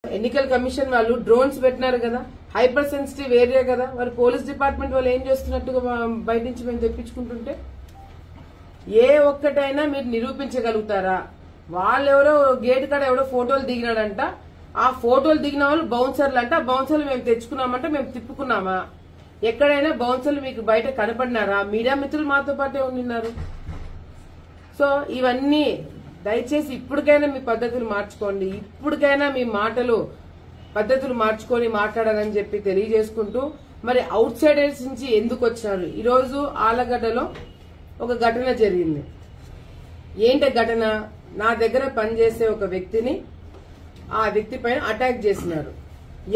ఎన్నికల కమిషన్ వాళ్ళు డ్రోన్స్ పెట్టినారు కదా, హైపర్ సెన్సిటివ్ ఏరియా కదా, మరి పోలీస్ డిపార్ట్మెంట్ వాళ్ళు ఏం చేస్తున్నట్టుగా బయట నుంచి మేము తెప్పించుకుంటుంటే ఏ ఒక్కటైనా మీరు నిరూపించగలుగుతారా? వాళ్ళెవరో గేట్ కాడ ఎవడో ఫోటోలు దిగినాడంట, ఆ ఫోటోలు దిగిన వాళ్ళు బౌన్సర్లు అంట, బౌన్సర్లు మేము తెచ్చుకున్నామంటే మేము తిప్పుకున్నామా? ఎక్కడైనా బౌన్సర్లు మీకు బయట కనపడినారా? మీడియా మిత్రులు మాతో పాటే ఉన్నారు. సో ఇవన్నీ దయచేసి ఇప్పటికైనా మీ పద్ధతులు మార్చుకోండి, ఇప్పటికైనా మీ మాటలు పద్ధతులు మార్చుకొని మాట్లాడాలని చెప్పి తెలియజేసుకుంటూ, మరి అవుట్ సైడర్స్ నుంచి ఎందుకు వచ్చినారు? ఈరోజు ఆలగడ్డలో ఒక ఘటన జరిగింది. ఏంటి ఘటన? నా దగ్గర పనిచేసే ఒక వ్యక్తిని ఆ వ్యక్తి పైన అటాక్ చేసినారు.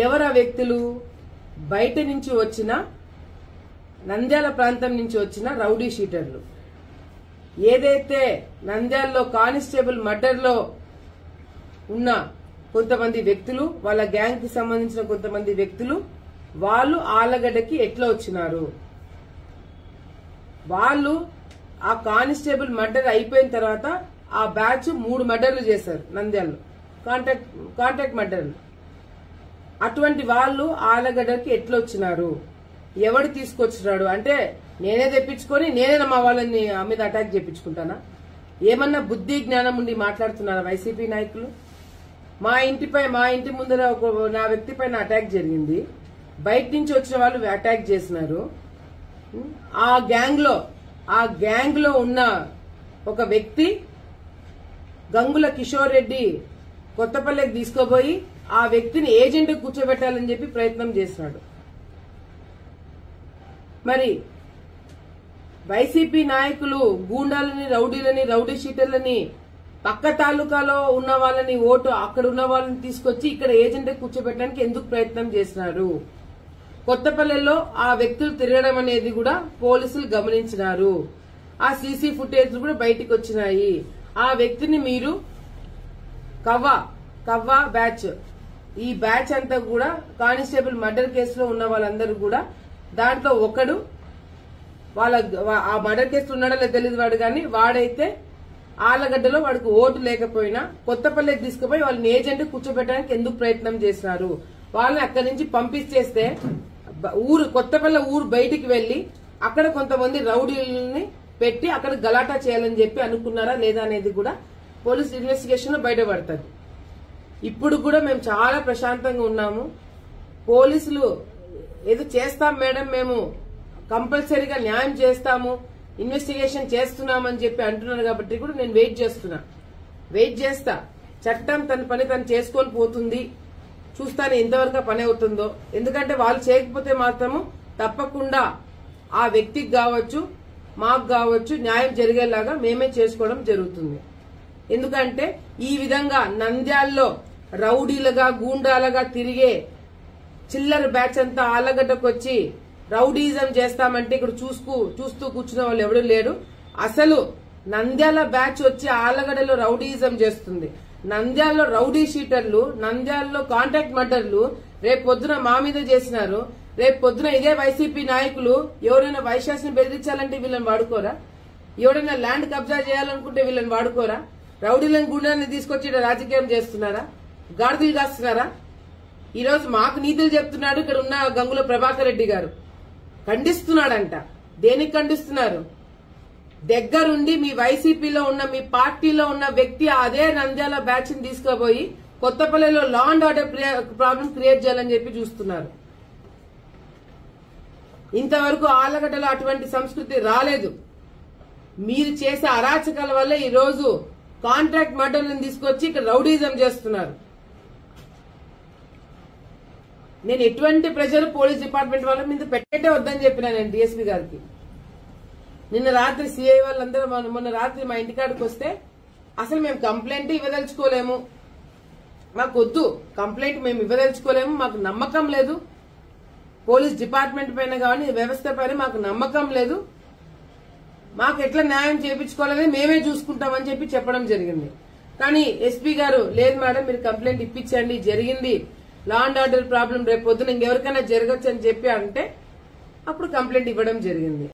ఎవరు ఆ వ్యక్తులు? బయట నుంచి వచ్చిన, నంద్యాల ప్రాంతం నుంచి వచ్చిన రౌడీ షీటర్లు. ఏదైతే నంద్యాలలో కానిస్టేబుల్ మర్డర్ లో ఉన్న కొంతమంది వ్యక్తులు, వాళ్ళ గ్యాంగ్ కి సంబంధించిన కొంతమంది వ్యక్తులు, వాళ్ళు ఆలగడ్డకి ఎట్లా వచ్చినారు? వాళ్ళు ఆ కానిస్టేబుల్ మర్డర్ అయిపోయిన తర్వాత ఆ బ్యాచ్ 3 మర్డర్లు చేశారు నంద్యాలలో, కాంటాక్ట్ మర్డర్లు. అటువంటి వాళ్ళు ఆలగడ్డకి ఎట్లా వచ్చినారు? ఎవడు తీసుకొచ్చినాడు? అంటే నేనే తెప్పించుకొని నేనే మా వాళ్ళని మీద అటాక్ చేయించుకుంటానా? ఏమన్నా బుద్ధి జ్ఞానం ఉండి మాట్లాడుతున్నారా వైసీపీ నాయకులు? మా ఇంటి ముందర నా వ్యక్తి పైన అటాక్ జరిగింది, బయట నుంచి వచ్చిన వాళ్ళు అటాక్ చేసినారు. ఆ గ్యాంగ్ లో ఉన్న ఒక వ్యక్తి గంగుల కిషోర్ రెడ్డి కొత్తపల్లికి తీసుకోబోయి ఆ వ్యక్తిని ఏజెంట్ కూర్చోబెట్టాలని చెప్పి ప్రయత్నం చేసినాడు. మరి వైసీపీ నాయకులు గూండాలని, రౌడీ షీటర్లని, పక్క తాలూకాలో ఉన్న వాళ్ళని అక్కడ ఉన్న వాళ్ళని తీసుకొచ్చి ఇక్కడ ఏజెంట్ కూర్చోబెట్టడానికి ఎందుకు ప్రయత్నం చేసినారు? కొత్తపల్లిలో ఆ వ్యక్తులు తిరగడం అనేది కూడా పోలీసులు గమనించినారు. ఆ సీసీ ఫుటేజ్ కూడా బయటికి వచ్చినాయి. ఆ వ్యక్తిని మీరు కవ్వా బ్యాచ్, ఈ బ్యాచ్ అంతా కూడా కానిస్టేబుల్ మర్డర్ కేసులో ఉన్న వాళ్ళందరూ కూడా దాంట్లో ఒకడు, ఆ మర్డర్ కేసులో ఉన్నాడో లేదో తెలియదు వాడు, కానీ వాడైతే ఆలగడ్డలో వాడికి ఓటు లేకపోయినా కొత్తపల్లికి తీసుకుపోయి వాళ్ళని ఏజెంట్ కూర్చోబెట్టడానికి ఎందుకు ప్రయత్నం చేసినారు? వాళ్ళని అక్కడి నుంచి పంపించేస్తే కొత్తపల్లి ఊరు బయటికి వెళ్లి అక్కడ కొంతమంది రౌడీలని పెట్టి అక్కడ గలాటా చేయాలని చెప్పి అనుకున్నారా లేదా అనేది కూడా పోలీస్ ఇన్వెస్టిగేషన్ లో బయటపడుతుంది. ఇప్పుడు కూడా మేము చాలా ప్రశాంతంగా ఉన్నాము. పోలీసులు ఏదో చేస్తాం మేడం, మేము కంపల్సరీగా న్యాయం చేస్తాము, ఇన్వెస్టిగేషన్ చేస్తున్నామని చెప్పి అంటున్నారు. కాబట్టి కూడా నేను వెయిట్ చేస్తా. చట్టం తన పని తను చేసుకొని పోతుంది. చూస్తాను ఎంతవరకు పని అవుతుందో. ఎందుకంటే వాళ్ళు చేయకపోతే మాత్రము తప్పకుండా ఆ వ్యక్తికి కావచ్చు, మాకు కావచ్చు, న్యాయం జరిగేలాగా మేమే చేసుకోవడం జరుగుతుంది. ఎందుకంటే ఈ విధంగా నంద్యాలలో రౌడీలుగా, గూండాలుగా తిరిగే చిల్లర బ్యాచ్ అంతా ఆలగడ్డకు వచ్చి రౌడీజం చేస్తామంటే ఇక్కడ చూస్తూ కూర్చున్న వాళ్ళు ఎవడూ లేడు. అసలు నంద్యాల బ్యాచ్ వచ్చి ఆలగడ్డలో రౌడీజం చేస్తుంది. నంద్యాలలో రౌడీ షీటర్లు, నంద్యాలలో కాంటాక్ట్ మర్డర్లు రేపు పొద్దున మా మీద చేసినారు. రేపు పొద్దున ఇదే వైసీపీ నాయకులు ఎవరైనా వైశాస్ని బెదిరించాలంటే వీళ్ళని వాడుకోరా? ఎవరైనా ల్యాండ్ కబ్జా చేయాలనుకుంటే వీళ్ళని వాడుకోరా? రౌడీలను, గుండాన్ని తీసుకొచ్చి రాజకీయం చేస్తున్నారా? గాడిదలు కాస్తున్నారా? ఈ రోజు మాకు నీతులు చెప్తున్నాడు ఇక్కడ ఉన్న గంగుల ప్రభాకర్ రెడ్డి గారు. ఖండిస్తున్నాడంట. దేనికి ఖండిస్తున్నారు? దగ్గరుండి మీ వైసీపీలో ఉన్న, మీ పార్టీలో ఉన్న వ్యక్తి అదే నంద్యాల బ్యాచ్ ని తీసుకుపోయి కొత్తపల్లిలో law and order problem create చేయాలని చెప్పి చూస్తున్నారు. ఇంతవరకు ఆలగడ్డలో అటువంటి సంస్కృతి రాలేదు. మీరు చేసే అరాచకాల వల్ల ఈ రోజు కాంట్రాక్ట్ మర్డర్లను తీసుకొచ్చి ఇక్కడ రౌడీజం చేస్తున్నారు. నేను ఎటువంటి ప్రెషర్ పోలీస్ డిపార్ట్మెంట్ వాళ్ళ మీద పెట్టే వద్దని చెప్పినా నేను డీఎస్పీ గారికి. నిన్న రాత్రి సిఐ వాళ్ళందరూ మొన్న రాత్రి మా ఇంటికాడికి వస్తే అసలు మేము కంప్లైంట్ ఇవ్వదలుచుకోలేము, మాకు వద్దు కంప్లైంట్, మేము ఇవ్వదలుచుకోలేము, మాకు నమ్మకం లేదు, పోలీస్ డిపార్ట్మెంట్ పైన కానీ వ్యవస్థ పైన మాకు నమ్మకం లేదు, మాకు ఎట్లా న్యాయం చేయించుకోవాలని మేమే చూసుకుంటామని చెప్పి చెప్పడం జరిగింది. కానీ ఎస్పీ గారు లేదు మేడం మీరు కంప్లైంట్ ఇప్పించండి, జరిగింది లా అండ్ ఆర్డర్ ప్రాబ్లం, రేపు పొద్దున ఇంకెవరికైనా జరగచ్చు అని చెప్పి అంటే అప్పుడు కంప్లైంట్ ఇవ్వడం జరిగింది.